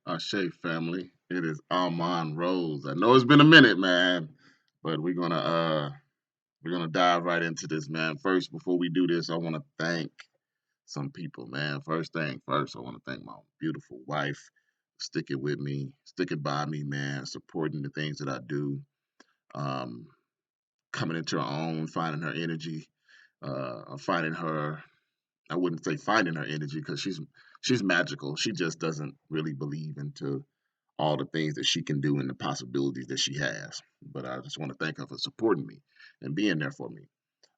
Ashe family. It is Armand Rose. I know it's been a minute, man, but we're gonna dive right into this, man. First, before we do this, I want to thank some people, man. First thing first, I want to thank my beautiful wife, sticking with me, sticking by me, man, supporting the things that I do, um, coming into her own, finding her energy, finding her. I wouldn't say finding her energy because she's magical. She just doesn't really believe into all the things that she can do and the possibilities that she has. But I just want to thank her for supporting me and being there for me.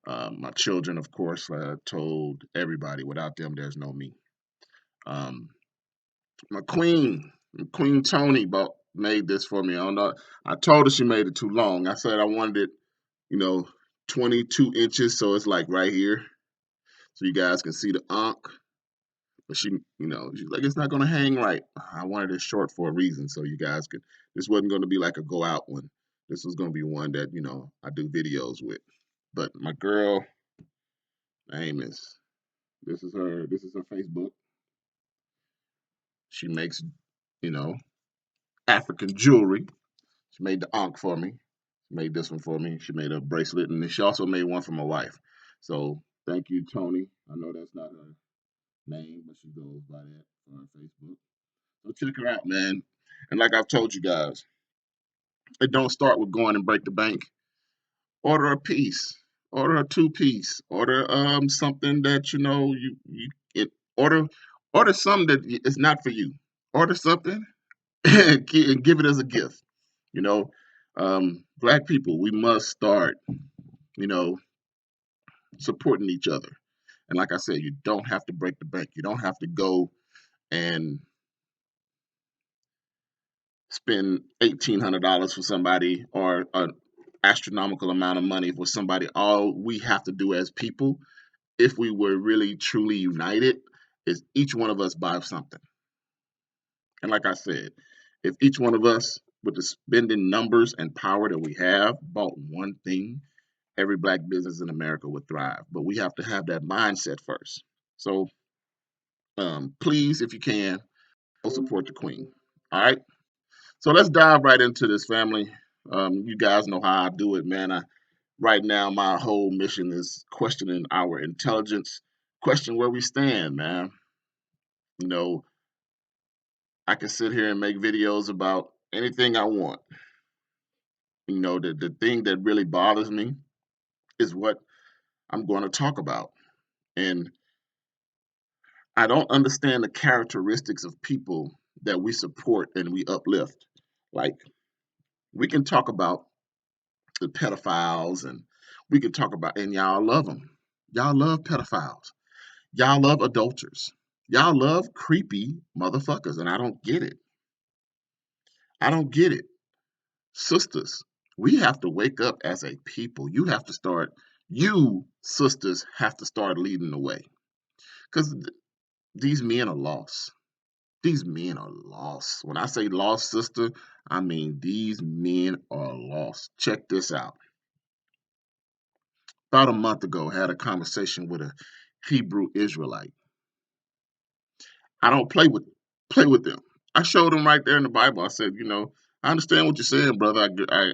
My children, of course, I told everybody, without them, there's no me. Um, my Queen Tony, made this for me. I don't know. I told her she made it too long. I said I wanted it, you know, 22 inches, so it's like right here, so you guys can see the ankh. But she's like, it's not gonna hang right. I wanted it short for a reason, so you guys could. This wasn't gonna be like a go out one. This was gonna be one that I do videos with. But my girl name is. This is her. This is her Facebook. She makes you know African jewelry. She made the ankh for me. She made this one for me. She made a bracelet, and then she also made one for my wife. So thank you, Tony. I know that's not her name, but she goes by that on her Facebook. So check her out, man. And like I've told you guys, it don't start with going and break the bank. Order a piece, order a two-piece, order something that order order something that is not for you. Order something and give it as a gift. You know, Black people, we must start, you know, supporting each other. And like I said, you don't have to break the bank. You don't have to go and spend $1,800 for somebody or an astronomical amount of money for somebody. All we have to do as people, if we were really truly united, is each one of us buy something. And like I said, if each one of us, with the spending numbers and power that we have, bought one thing, every Black business in America would thrive. But we have to have that mindset first. So please, if you can, go support the Queen. All right. So let's dive right into this, family. You guys know how I do it, man. Right now, my whole mission is questioning our intelligence, question where we stand, man. You know, I can sit here and make videos about anything I want. The thing that really bothers me is what I'm going to talk about. And I don't understand the characteristics of people that we support and we uplift. Like, we can talk about the pedophiles and we can talk about, and y'all love them. Y'all love pedophiles. Y'all love adulterers. Y'all love creepy motherfuckers, and I don't get it. I don't get it. Sisters, we have to wake up as a people. You sisters have to start leading the way. Because these men are lost. These men are lost. When I say lost, sister, I mean these men are lost. Check this out. About a month ago, I had a conversation with a Hebrew Israelite. I don't play with them. I showed them right there in the Bible. I said, I understand what you're saying, brother. I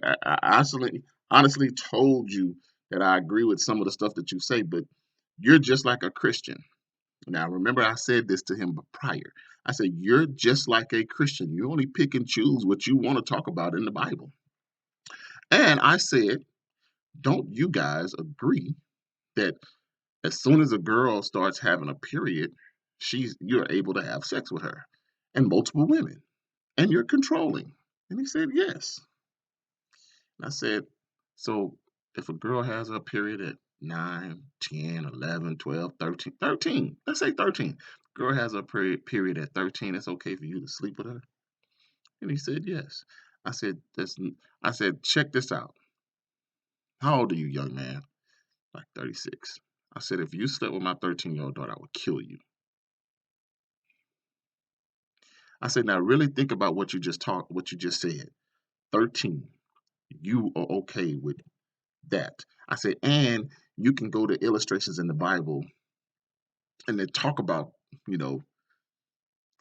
honestly told you that I agree with some of the stuff that you say, but you're just like a Christian. Now, remember, I said this to him prior. I said, you're just like a Christian. You only pick and choose what you want to talk about in the Bible. And I said, don't you guys agree that as soon as a girl starts having a period, you're able to have sex with her and multiple women, and you're controlling? And he said, yes. And I said, so if a girl has a period at 9, 10, 11, 12, 13, 13, let's say 13, girl has a period at 13, it's okay for you to sleep with her? And he said, yes. I said, check this out. How old are you, young man? Like 36. I said, if you slept with my 13-year-old daughter, I would kill you. I said, now really think about what you just said. 13. You are okay with that. I said, and you can go to illustrations in the Bible and they talk about, you know,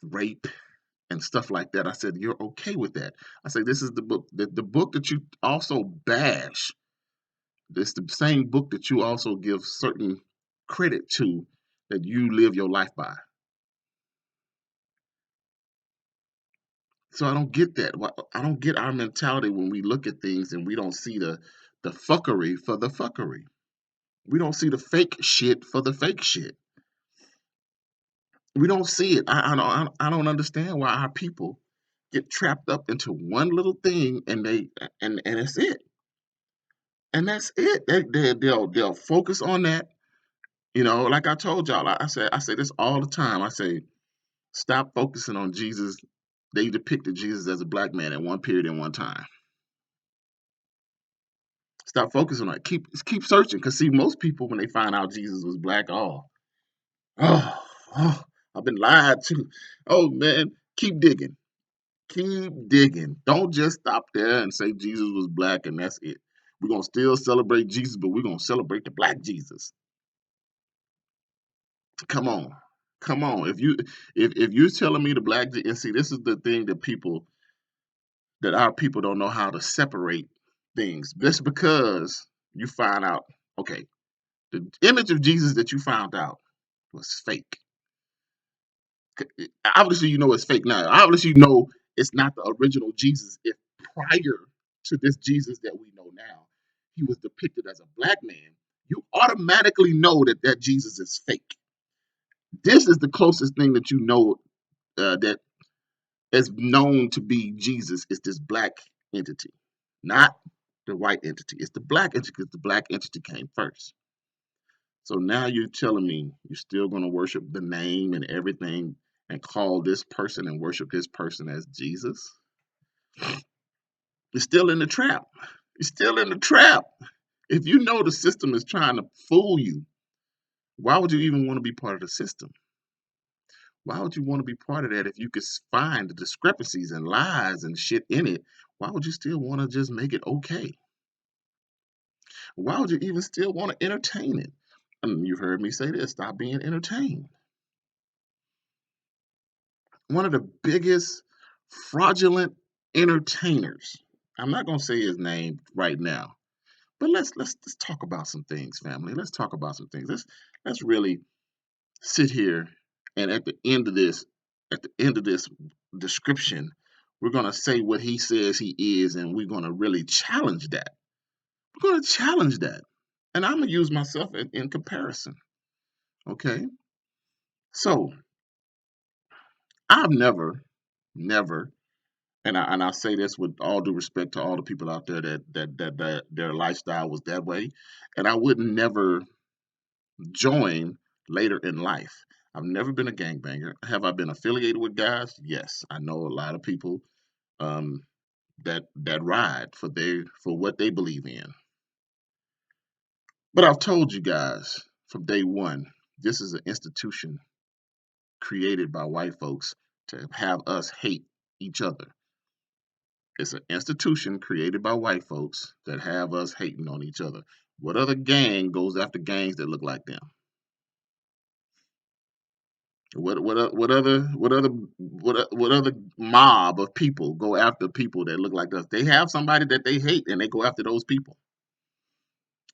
rape and stuff like that. I said, you're okay with that. I said, this is the book, the book that you also bash. It's the same book that you also give certain credit to, that you live your life by. So I don't get that. I don't get our mentality when we look at things and we don't see the fuckery for the fuckery. We don't see the fake shit for the fake shit. We don't see it. I don't understand why our people get trapped up into one little thing, and that's it. And that's it. They'll focus on that. Like I told y'all, I say this all the time. I say, stop focusing on Jesus. They depicted Jesus as a black man at one period and one time. Stop focusing on it. Keep searching. Cause see, most people when they find out Jesus was black, oh, oh, I've been lied to. Oh man, keep digging. Keep digging. Don't just stop there and say Jesus was black and that's it. We're gonna still celebrate Jesus, but we're gonna celebrate the black Jesus. Come on. Come on. If you're telling me the black and see, this is the thing that our people don't know how to separate things. Just because you find out, okay, the image of Jesus that you found out was fake. Obviously, you know it's fake now. Obviously, you know it's not the original Jesus. If prior to this Jesus that we know now, he was depicted as a black man, you automatically know that that Jesus is fake. This is the closest thing that you know that is known to be Jesus is this black entity, not the white entity. It's the black entity because the black entity came first. So now you're telling me you're still going to worship the name and everything and call this person and worship his person as Jesus? You're still in the trap. You're still in the trap. If you know the system is trying to fool you, why would you even want to be part of the system? Why would you want to be part of that if you could find the discrepancies and lies and shit in it? Why would you still want to just make it okay? Why would you even still want to entertain it? I mean, you've heard me say this, stop being entertained. One of the biggest fraudulent entertainers. I'm not gonna say his name right now, but let's talk about some things, family. Let's talk about some things. Let's really sit here and at the end of this description, we're gonna say what he says he is, and we're gonna really challenge that. We're gonna challenge that. And I'm gonna use myself in comparison. Okay. So I've never, and I say this with all due respect to all the people out there that their lifestyle was that way, and I would never join later in life. I've never been a gangbanger. Have I been affiliated with guys? Yes, I know a lot of people um, that ride for what they believe in. But I've told you guys from day one, this is an institution created by white folks to have us hate each other. It's an institution created by white folks that have us hating on each other. What other gang goes after gangs that look like them? What other mob of people go after people that look like us? They have somebody that they hate and they go after those people.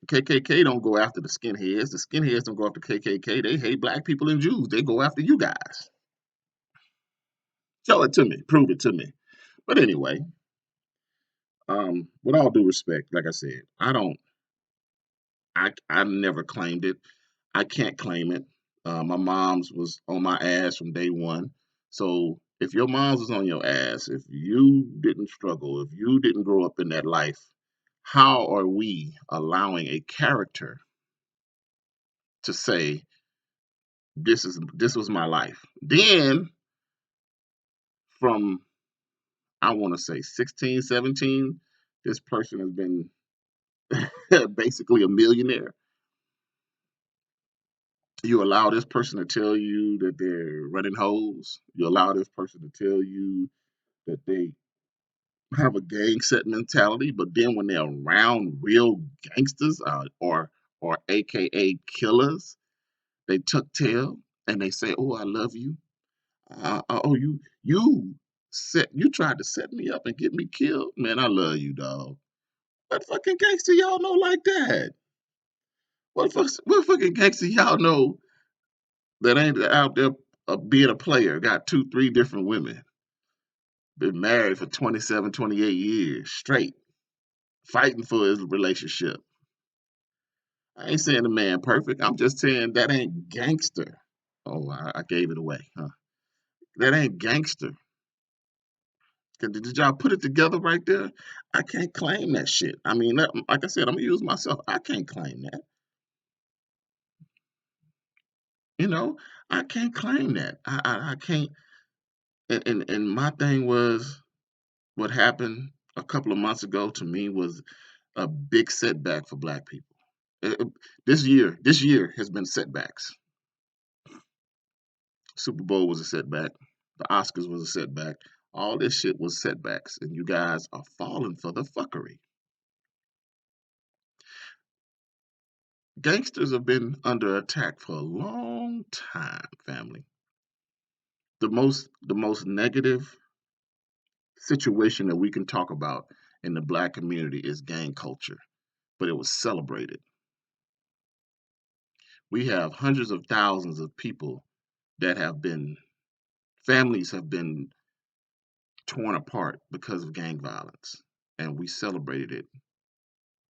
KKK don't go after the skinheads. The skinheads don't go after KKK. They hate black people and Jews. They go after you guys. Show it to me. Prove it to me. But anyway, with all due respect, like I said, I never claimed it. I can't claim it. My mom's was on my ass from day one. So if your mom's was on your ass, if you didn't struggle, if you didn't grow up in that life, how are we allowing a character to say this was my life? Then from I want to say 16, 17, this person has been basically a millionaire. You allow this person to tell you that they're running hoes. You allow this person to tell you that they have a gang set mentality, but then when they're around real gangsters or AKA killers, they tuck tail and they say, "Oh, I love you. Oh, you tried to set me up and get me killed, man. I love you, dog. What fucking gangster y'all know like that? What fucking gangster y'all know that ain't out there being a player? Got two, three different women, been married for 27, 28 years straight, fighting for his relationship. I ain't saying the man perfect. I'm just saying that ain't gangster. Oh, I gave it away, huh? That ain't gangster. Did y'all put it together right there? I can't claim that shit. I mean, like I said, I'm gonna use myself. I can't claim that. You know, I can't claim that. I can't. And my thing was what happened a couple of months ago to me was a big setback for Black people. This year has been setbacks. Super Bowl was a setback. The Oscars was a setback. All this shit was setbacks, and you guys are falling for the fuckery. Gangsters have been under attack for a long time, family. The most negative situation that we can talk about in the Black community is gang culture, but it was celebrated. We have hundreds of thousands of people that have been families have been torn apart because of gang violence, and we celebrated it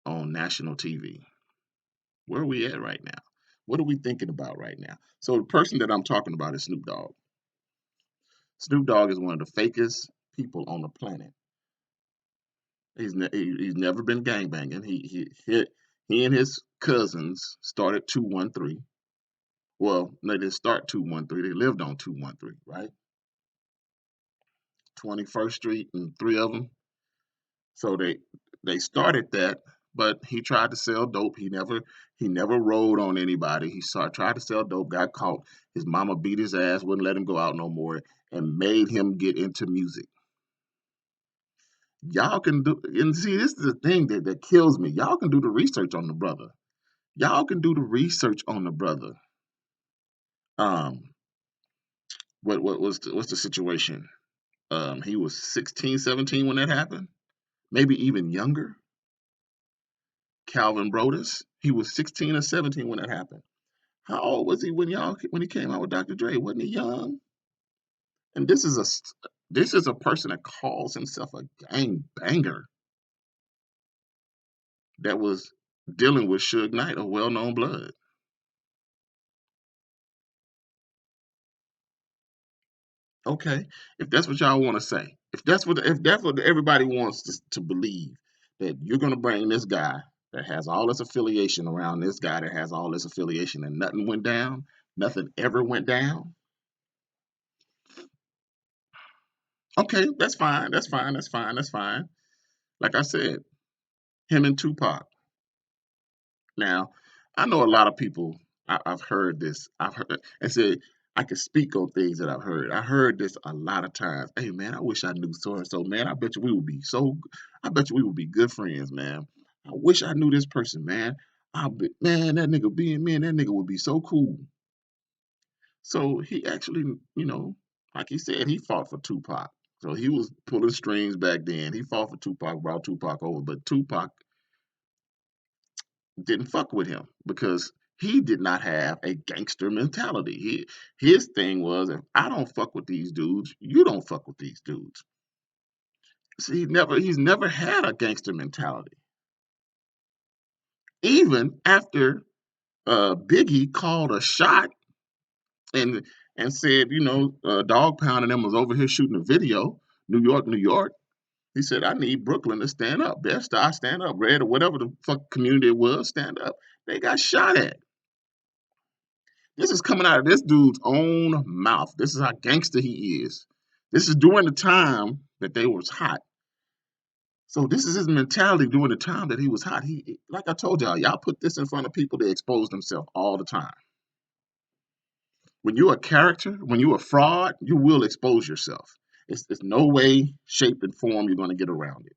on national TV. Where are we at right now? What are we thinking about right now? So the person that I'm talking about is Snoop Dogg. Snoop Dogg is one of the fakest people on the planet. He's never been gangbanging. He and his cousins started 213. Well, they didn't start 213. They lived on 213, right? 21st Street and three of them. So they started that, but he tried to sell dope. He never rode on anybody. Tried to sell dope, got caught. His mama beat his ass, wouldn't let him go out no more, and made him get into music. Y'all can do and see this is the thing that kills me. Y'all can do the research on the brother. Y'all can do the research on the brother. Um, what's the situation? He was 16, 17 when that happened, maybe even younger. Calvin Brodus, he was 16 or 17 when that happened. How old was he when he came out with Dr. Dre? Wasn't he young? And this is a person that calls himself a gang banger that was dealing with Suge Knight, a well-known blood. Okay, if that's what y'all want to say, if that's what everybody wants to believe, that you're gonna bring this guy that has all this affiliation around this guy that has all this affiliation and nothing went down, nothing ever went down. Okay, that's fine. That's fine. That's fine. That's fine. Like I said, him and Tupac. Now, I know a lot of people. I've heard this. I've heard and said I can speak on things that I've heard. I heard this a lot of times. Hey man, I wish I knew so and so. Man, I bet you we would be so. I bet you we would be good friends, man. I wish I knew this person, man. Man, that nigga being man, that nigga would be so cool. So he actually, like he said, he fought for Tupac. So he was pulling strings back then. He fought for Tupac, brought Tupac over, but Tupac didn't fuck with him because he did not have a gangster mentality. His thing was, if I don't fuck with these dudes, you don't fuck with these dudes. See, he's never had a gangster mentality. Even after Biggie called a shot and said, Dog Pound and them was over here shooting a video, New York, New York. He said, I need Brooklyn to stand up. Bed-Stuy, stand up. Red or whatever the fuck community it was, stand up. They got shot at. This is coming out of this dude's own mouth. This is how gangster he is. This is during the time that they was hot. So this is his mentality during the time that he was hot. Like I told y'all put this in front of people, they expose themselves all the time. When you're a character, when you're a fraud, you will expose yourself. It's no way, shape, and form you're going to get around it.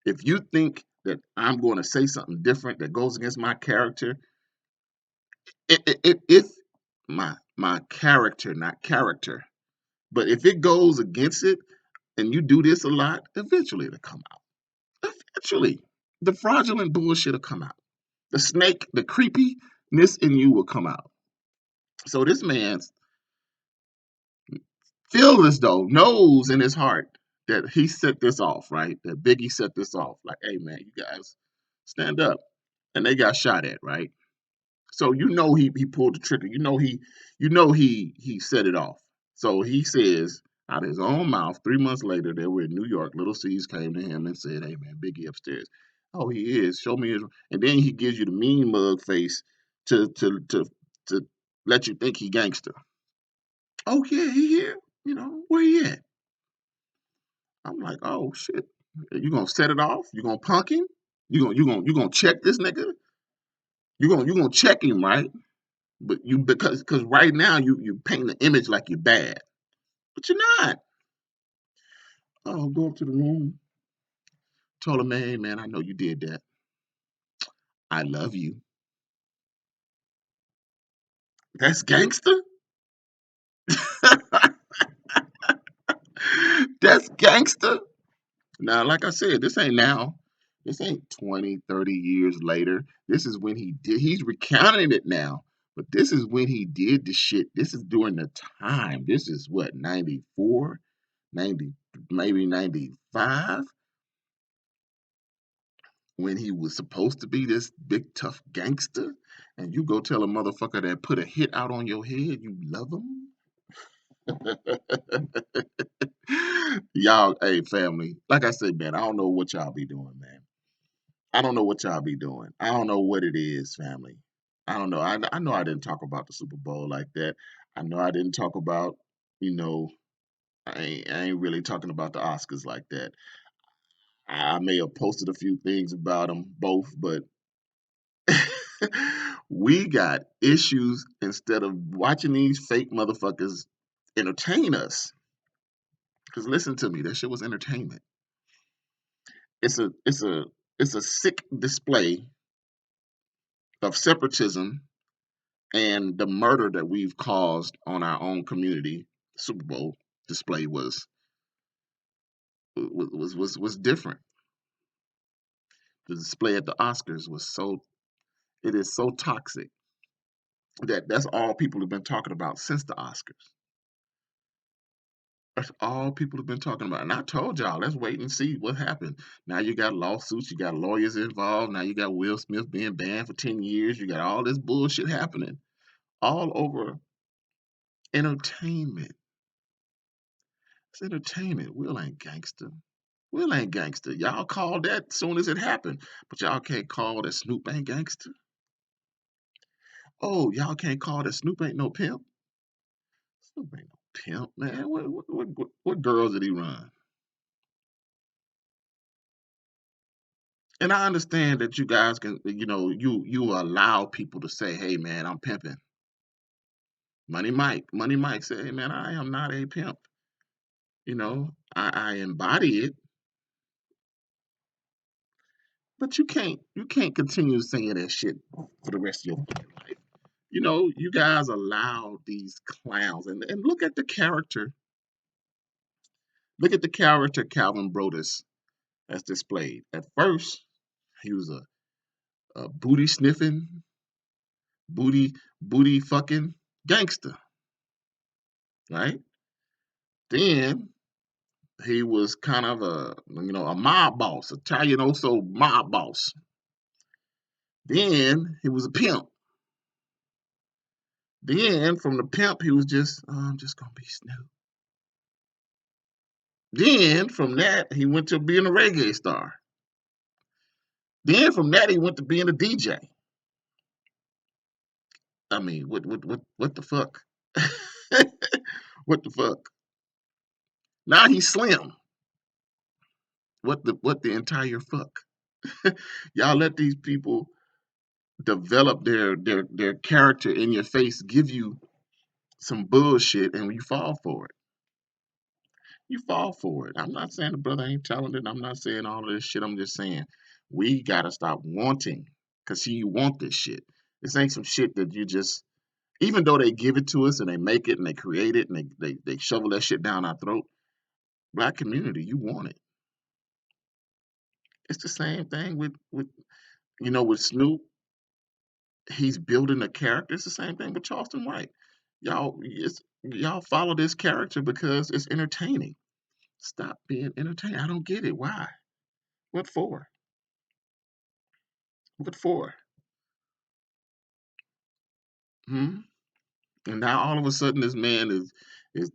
If you think that I'm going to say something different that goes against my character, if my character, not character, But if it goes against it and you do this a lot, eventually it'll come out. Eventually, the fraudulent bullshit will come out. The snake, the creepiness in you will come out. So this man's feels as though, knows in his heart that he set this off, right? That Biggie set this off. Like, hey man, you guys stand up. And they got shot at, right? So you know he pulled the trigger. You know he set it off. So he says out of his own mouth, 3 months later, they were in New York. Little C's came to him and said, "Hey man, Biggie upstairs." Oh, he is. Show me his. And then he gives you the mean mug face to let you think he gangster. Oh yeah, he here. You know where he at? I'm like, oh shit. You gonna set it off? You gonna punk him? You gonna check this nigga? You gonna check him, right? But you because right now you paint the image like you're bad, but you're not. Oh, go up to the room, told him, hey man, I know you did that. I love you. That's gangster. That's gangster. Now, like I said, this ain't now. This ain't 20, 30 years later. This is when he did. He's recounting it now. But this is when he did the shit. This is during the time. This is what, 94, 90, maybe 95, when he was supposed to be this big tough gangster, and you go tell a motherfucker that put a hit out on your head you love him. Y'all, hey family, like I said, man, I don't know what y'all be doing, man. I don't know what y'all be doing. I don't know what it is, family. I don't know. I know I didn't talk about the Super Bowl like that. I know I didn't talk about, you know, I ain't really talking about the Oscars like that. I may have posted a few things about them both, but we got issues instead of watching these fake motherfuckers entertain us. Because listen to me, that shit was entertainment. It's a sick display of separatism and the murder that we've caused on our own community. Super Bowl display was different. The display at the Oscars was it is so toxic that that's all people have been talking about since the Oscars. That's all people have been talking about. And I told y'all, let's wait and see what happened. Now you got lawsuits, you got lawyers involved. Now you got Will Smith being banned for 10 years. You got all this bullshit happening all over entertainment. It's entertainment. Will ain't gangster. Will ain't gangster. Y'all called that soon as it happened, but y'all can't call that Snoop ain't gangster. Oh, y'all can't call that Snoop ain't no pimp. Snoop ain't no pimp, man. What girls did he run? And I understand that you guys can, you allow people to say, "Hey, man, I'm pimping." Money Mike said, "Hey, man, I am not a pimp. I embody it, but you can't continue saying that shit for the rest of your fucking life." You guys allow these clowns, and look at the character. Look at the character Calvin Brodus has displayed. At first, he was a booty sniffing, booty fucking gangster, right? Then he was kind of a mob boss, Italian also mob boss. Then he was a pimp. Then from the pimp, he was just, "Oh, I'm just gonna be Snoop." Then from that, he went to being a reggae star. Then from that, he went to being a DJ. I mean, what the fuck? What the fuck? Now he's slim. What the entire fuck? Y'all let these people develop their character in your face, give you some bullshit, and you fall for it. You fall for it. I'm not saying the brother ain't talented. I'm not saying all of this shit. I'm just saying we gotta stop wanting, cause see, you want this shit. This ain't some shit that you just Even though they give it to us and they make it and they create it and they shovel that shit down our throat, black community, you want it. It's the same thing with with Snoop. He's building a character. It's the same thing with Charleston White. Y'all follow this character because it's entertaining. Stop being entertained. I don't get it. Why? What for? What for? Hmm? And now all of a sudden this man is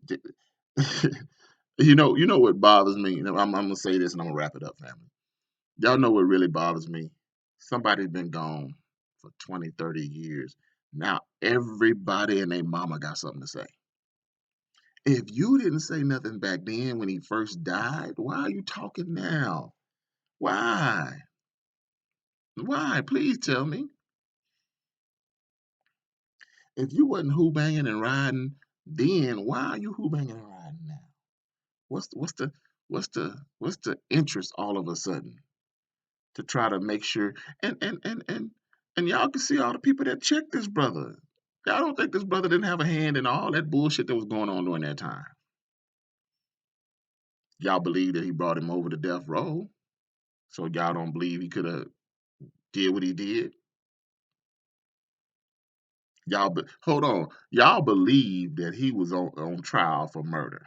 you know what bothers me. I'm gonna say this and I'm gonna wrap it up, family. Y'all know what really bothers me? Somebody's been gone for 20, 30 years. Now everybody and their mama got something to say. If you didn't say nothing back then when he first died, why are you talking now? Why? Why? Please tell me. If you wasn't who banging and riding then, why are you who banging and riding now? What's the interest all of a sudden to try to make sure and y'all can see all the people that checked this brother. Y'all don't think this brother didn't have a hand in all that bullshit that was going on during that time. Y'all believe that he brought him over to death row. So y'all don't believe he could have did what he did. Hold on. Y'all believe that he was on trial for murder.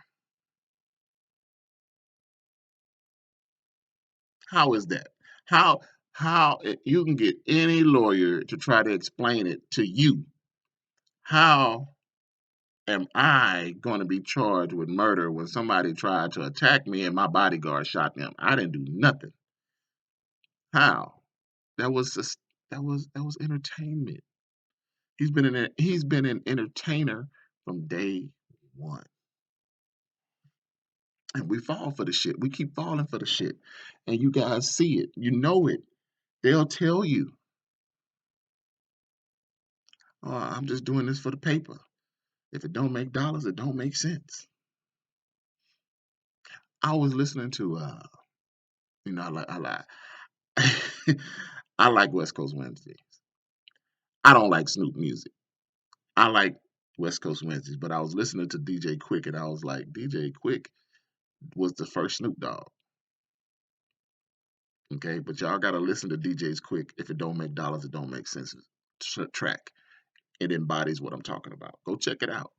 How is that? You can get any lawyer to try to explain it to you. How am I going to be charged with murder when somebody tried to attack me and my bodyguard shot them? I didn't do nothing. How? That was just, that was entertainment. He's been an entertainer from day one. And we fall for the shit. We keep falling for the shit. And you guys see it. You know it. They'll tell you, oh, I'm just doing this for the paper. If it don't make dollars, it don't make sense. I was listening to I like I like West Coast Wednesday. I don't like Snoop music. I like West Coast Wednesdays, but I was listening to DJ Quick and I was like, DJ Quick was the first Snoop Dogg. Okay, but y'all gotta listen to DJ's Quick. If it don't make dollars, it don't make sense. Track. It embodies what I'm talking about. Go check it out.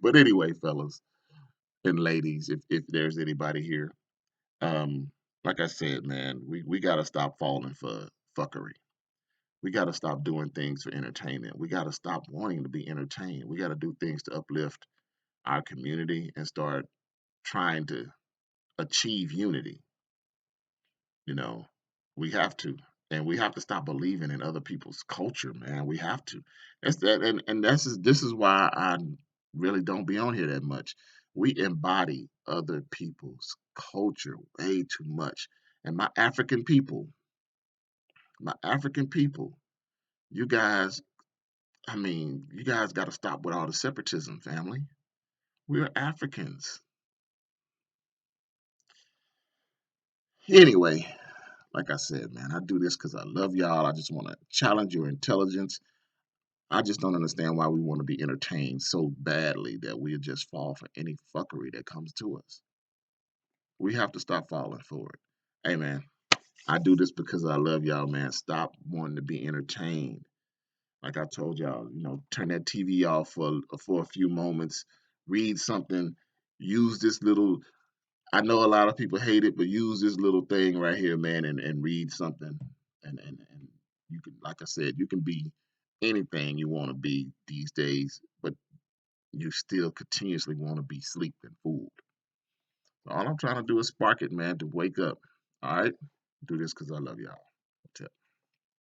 But anyway, fellas and ladies, if there's anybody here, um, like I said, man, we gotta stop falling for fuckery. We gotta stop doing things for entertainment. We gotta stop wanting to be entertained. We gotta do things to uplift our community and start trying to achieve unity. You know, we have to, and we have to stop believing in other people's culture, man. We have to. That's that, and this is why I really don't be on here that much. We embody other people's culture way too much, and my African people, you guys. I mean, you guys got to stop with all the separatism, family. We're Africans. Anyway, like I said, man, I do this because I love y'all. I just want to challenge your intelligence. I just don't understand why we want to be entertained so badly that we just fall for any fuckery that comes to us. We have to stop falling for it. Hey, man, I do this because I love y'all, man. Stop wanting to be entertained. Like I told y'all, turn that TV off for a few moments, read something, use this little. I know a lot of people hate it, but use this little thing right here, man, and read something. And you can, like I said, you can be anything you want to be these days, but you still continuously want to be sleeping fooled. So all I'm trying to do is spark it, man, to wake up. All right? Do this because I love y'all.